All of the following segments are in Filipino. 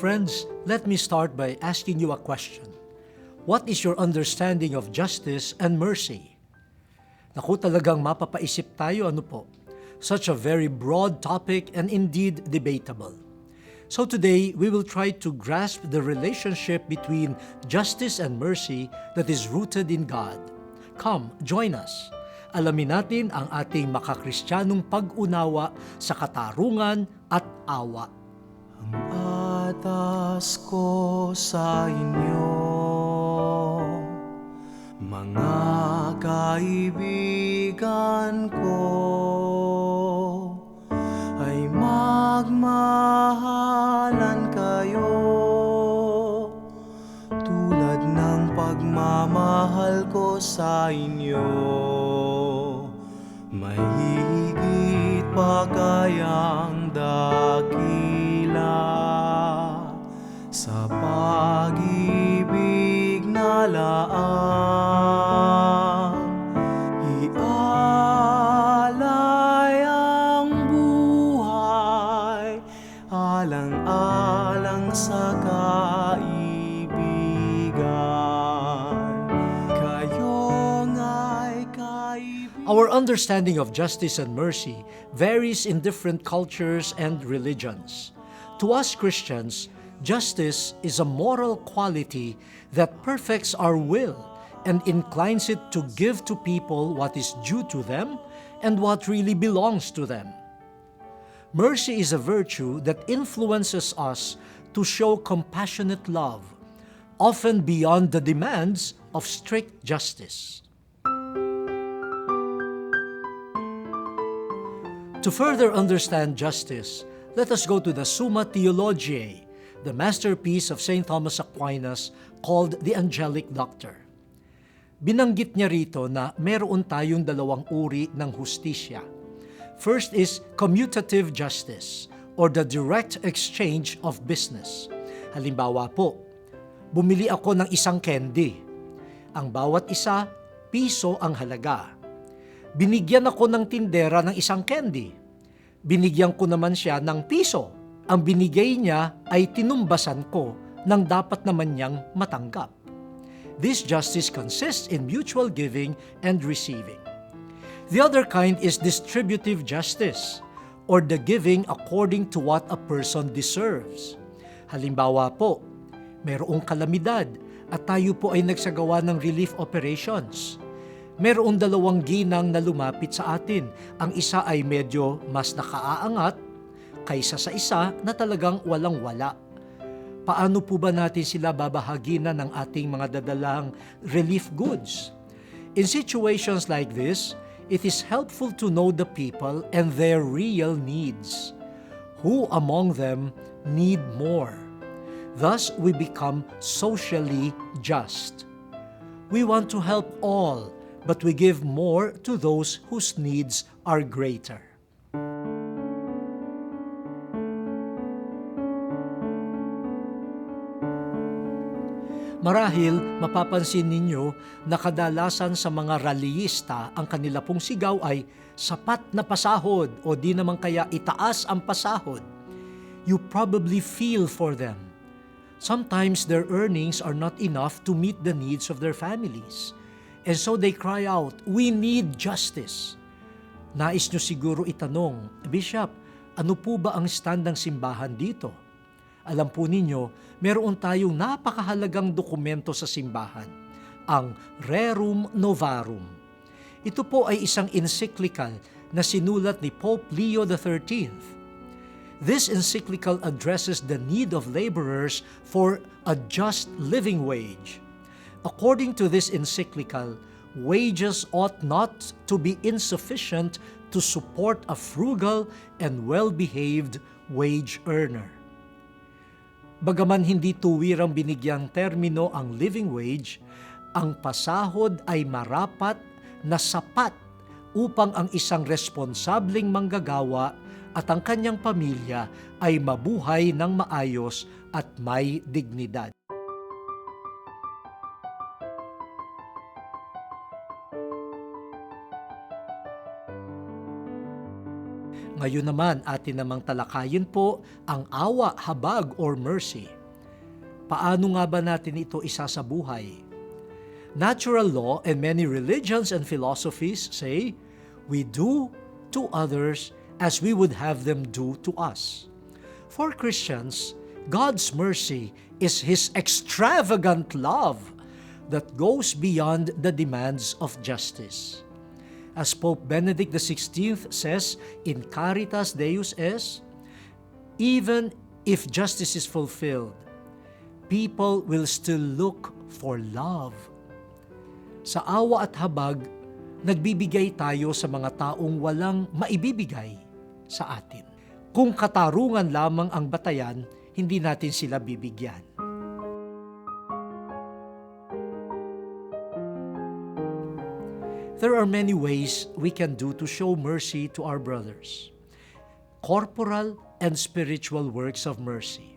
friends, let me start by asking you a question. What is your understanding of justice and mercy? Naku, talagang mapapaisip tayo, ano po? Such a very broad topic and indeed debatable. So today, we will try to grasp the relationship between justice and mercy that is rooted in God. Come, join us. Alamin natin ang ating makakristyanong pag-unawa sa katarungan at awa. Ang atas ko sa inyo, mga kaibigan ko, ay magmahalan kayo tulad ng pagmamahal ko sa inyo. May higit pa kayang dakila sa pag-ibig na laan. Ialay ang buhay alang-alang sa kaibigan. Kayo nga'y kaibigan. Our understanding of justice and mercy varies in different cultures and religions. To us Christians, justice is a moral quality that perfects our will and inclines it to give to people what is due to them and what really belongs to them. Mercy is a virtue that influences us to show compassionate love, often beyond the demands of strict justice. To further understand justice, let us go to the Summa Theologiae, the masterpiece of St. Thomas Aquinas called the Angelic Doctor. Binanggit niya rito na meron tayong dalawang uri ng hustisya. First is commutative justice or the direct exchange of business. Halimbawa po, bumili ako ng isang candy. Ang bawat isa, piso ang halaga. Binigyan ako ng tindera ng isang candy. Binigyan ko naman siya ng piso. Ang binigay niya ay tinumbasan ko ng dapat naman niyang matanggap. This justice consists in mutual giving and receiving. The other kind is distributive justice, or the giving according to what a person deserves. Halimbawa po, mayroong kalamidad at tayo po ay nagsagawa ng relief operations. Mayroong dalawang ginang na lumapit sa atin. Ang isa ay medyo mas nakaaangat kaysa sa isa na talagang walang-wala. Paano po ba natin sila babahaginan ng ating mga dadalang relief goods? In situations like this, it is helpful to know the people and their real needs. Who among them need more? Thus, we become socially just. We want to help all, but we give more to those whose needs are greater. Marahil, mapapansin ninyo na kadalasan sa mga rallyista ang kanila pong sigaw ay sapat na pasahod o di naman kaya itaas ang pasahod. You probably feel for them. Sometimes their earnings are not enough to meet the needs of their families. And so they cry out, "We need justice." Nais nyo siguro itanong, Bishop, ano po ba ang stand ng simbahan dito? Alam po ninyo, meron tayong napakahalagang dokumento sa simbahan, ang Rerum Novarum. Ito po ay isang encyclical na sinulat ni Pope Leo XIII. This encyclical addresses the need of laborers for a just living wage. According to this encyclical, wages ought not to be insufficient to support a frugal and well-behaved wage earner. Bagaman hindi tuwirang binigyang termino ang living wage, ang pasahod ay marapat na sapat upang ang isang responsableng manggagawa at ang kanyang pamilya ay mabuhay ng maayos at may dignidad. Ngayon naman atin namang talakayin po ang awa, habag or mercy. Paano nga ba natin ito isasabuhay? Natural law and many religions and philosophies say, we do to others as we would have them do to us. For Christians, God's mercy is His extravagant love that goes beyond the demands of justice. As Pope Benedict XVI says in Caritas Deus Es, even if justice is fulfilled, people will still look for love. Sa awa at habag, nagbibigay tayo sa mga taong walang maibibigay sa atin. Kung katarungan lamang ang batayan, hindi natin sila bibigyan. There are many ways we can do to show mercy to our brothers. Corporal and spiritual works of mercy.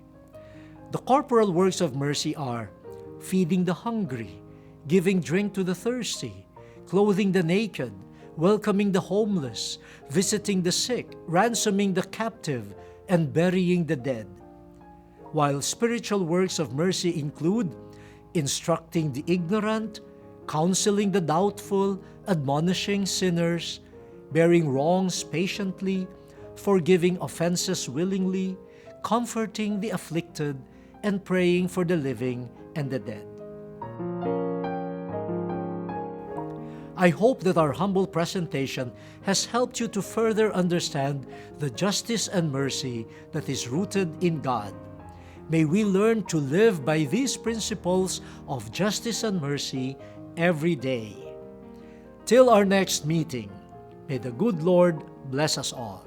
The corporal works of mercy are feeding the hungry, giving drink to the thirsty, clothing the naked, welcoming the homeless, visiting the sick, ransoming the captive, and burying the dead. While spiritual works of mercy include instructing the ignorant, counseling the doubtful, admonishing sinners, bearing wrongs patiently, forgiving offenses willingly, comforting the afflicted, and praying for the living and the dead. I hope that our humble presentation has helped you to further understand the justice and mercy that is rooted in God. May we learn to live by these principles of justice and mercy every day. Till our next meeting, may the good Lord bless us all.